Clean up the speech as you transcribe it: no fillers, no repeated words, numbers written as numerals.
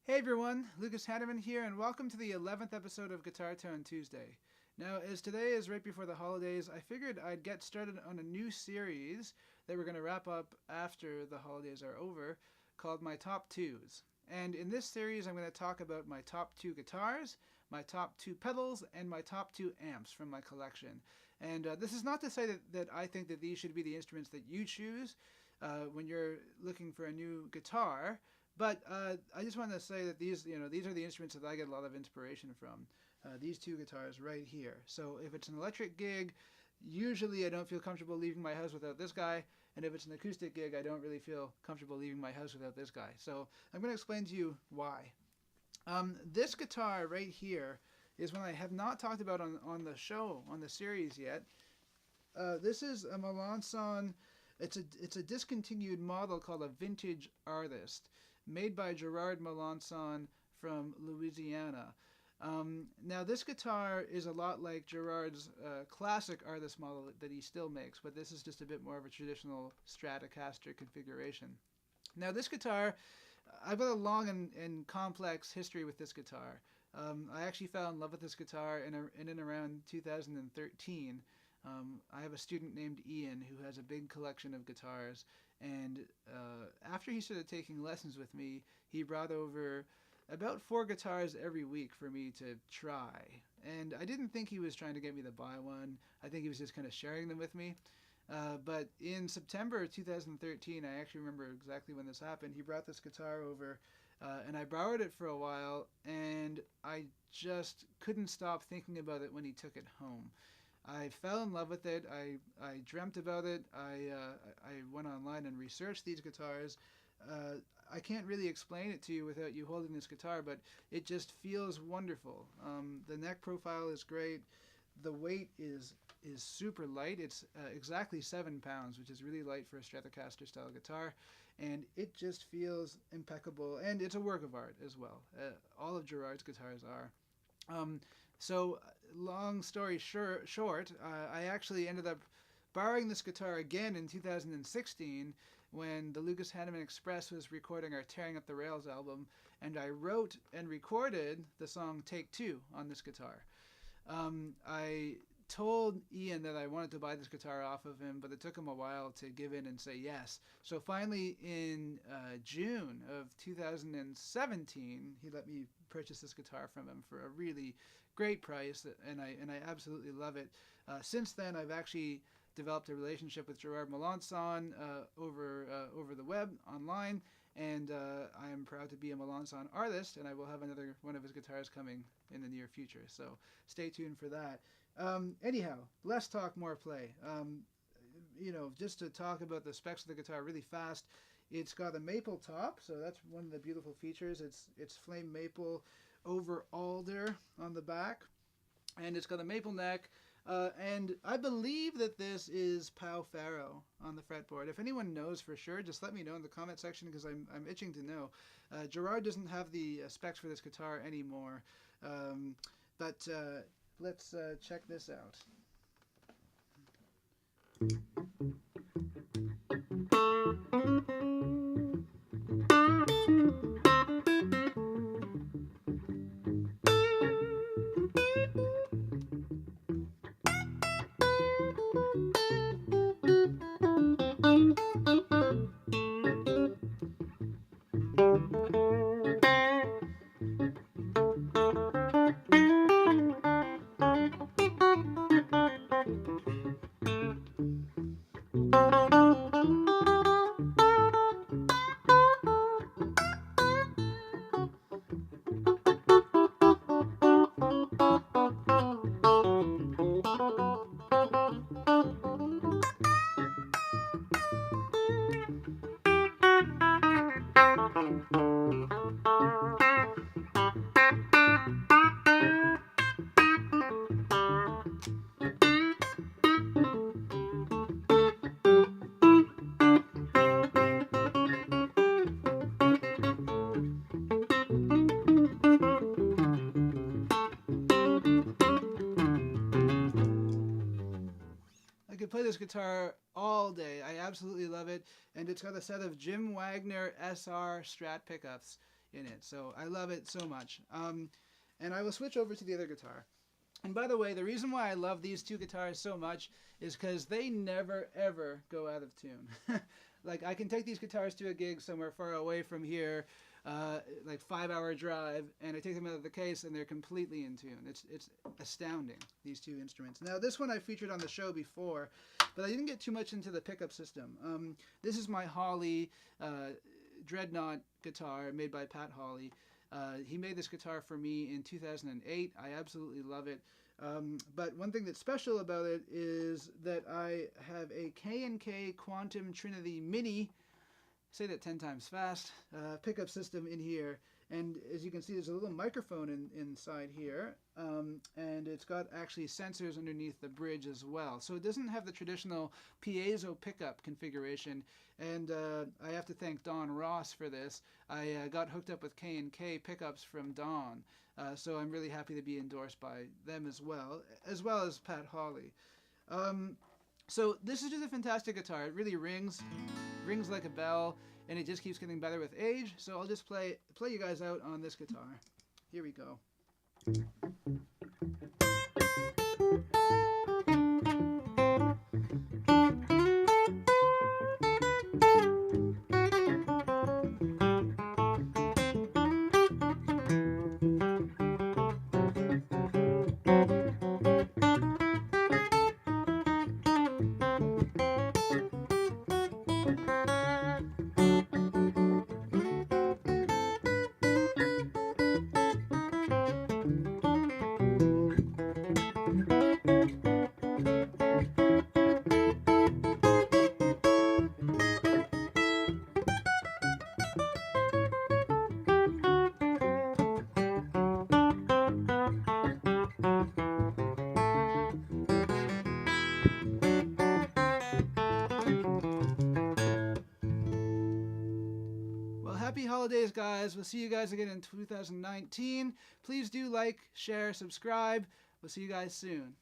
Hey everyone, Lucas Haneman here, and welcome to the 11th episode of Guitar Tone Tuesday. Now, as today is right before the holidays, I figured I'd get started on a new series that we're going to wrap up after the holidays are over, called My Top 2s. And in this series, I'm going to talk about my top 2 guitars, my top 2 pedals, and my top 2 amps from my collection. And this is not to say that I think that these should be the instruments that you choose when you're looking for a new guitar. But I just want to say that these are the instruments that I get a lot of inspiration from. These two guitars right here. So if it's an electric gig, usually I don't feel comfortable leaving my house without this guy. And if it's an acoustic gig, I don't really feel comfortable leaving my house without this guy. So I'm going to explain to you why. This guitar right here is one I have not talked about on the show, on the series yet. This is a Melancon. It's a discontinued model called a Vintage Artist, made by Gerard Melancon from Louisiana. Now this guitar is a lot like Gerard's classic artist model that he still makes, but this is just a bit more of a traditional Stratocaster configuration. Now this guitar, I've got a long and complex history with this guitar. I actually fell in love with this guitar in and around 2013. I have a student named Ian who has a big collection of guitars, and after he started taking lessons with me, he brought over about 4 guitars every week for me to try. And I didn't think he was trying to get me to buy one. I think he was just kind of sharing them with me. But in September 2013, I actually remember exactly when this happened, he brought this guitar over, and I borrowed it for a while, and I just couldn't stop thinking about it when he took it home. I fell in love with it. I dreamt about it. I went online and researched these guitars. I can't really explain it to you without you holding this guitar, but it just feels wonderful. The neck profile is great. The weight is super light. It's exactly 7 pounds, which is really light for a Stratocaster style guitar, and it just feels impeccable. And it's a work of art as well. All of Gerard's guitars are. So long story short, I actually ended up borrowing this guitar again in 2016 when the Lucas Haneman Express was recording our Tearing Up the Rails album, and I wrote and recorded the song Take Two on this guitar. I told Ian that I wanted to buy this guitar off of him, but it took him a while to give in and say yes. So finally in June of 2017, he let me purchase this guitar from him for a really great price, and I absolutely love it. Since then, I've actually developed a relationship with Gerard Melancon over the web, online, and I am proud to be a Melancon artist, and I will have another one of his guitars coming in the near future, so stay tuned for that. Anyhow, less talk, more play. Just to talk about the specs of the guitar really fast, it's got a maple top, so that's one of the beautiful features. It's flame maple over alder on the back, and it's got a maple neck, and I believe that this is paufero on the fretboard. If anyone knows for sure, just let me know in the comment section, because I'm itching to know. Gerard doesn't have the specs for this guitar anymore, but let's check this out. Play this guitar all day. I absolutely love it, and it's got a set of Wagner SR Strat pickups in it. So I love it so much. And I will switch over to the other guitar. And by the way, the reason why I love these two guitars so much is because they never, ever go out of tune. Like, I can take these guitars to a gig somewhere far away from here, like 5-hour drive, and I take them out of the case and they're completely in tune. It's astounding, these two instruments. Now, this one I featured on the show before, but I didn't get too much into the pickup system. This is my Hawley dreadnought guitar made by Pat Hawley. He made this guitar for me in 2008. I absolutely love it. But one thing that's special about it is that I have a K&K Quantum Trinity Mini, say that 10 times fast, pickup system in here. And as you can see, there's a little microphone inside here, and it's got actually sensors underneath the bridge as well. So it doesn't have the traditional piezo pickup configuration, and I have to thank Don Ross for this. I got hooked up with K&K pickups from Don, so I'm really happy to be endorsed by them as well as Pat Hawley. So this is just a fantastic guitar. It really rings like a bell, and it just keeps getting better with age. So I'll just play you guys out on this guitar. Here we go. Happy holidays, guys. We'll see you guys again in 2019. Please do like, share, subscribe. We'll see you guys soon.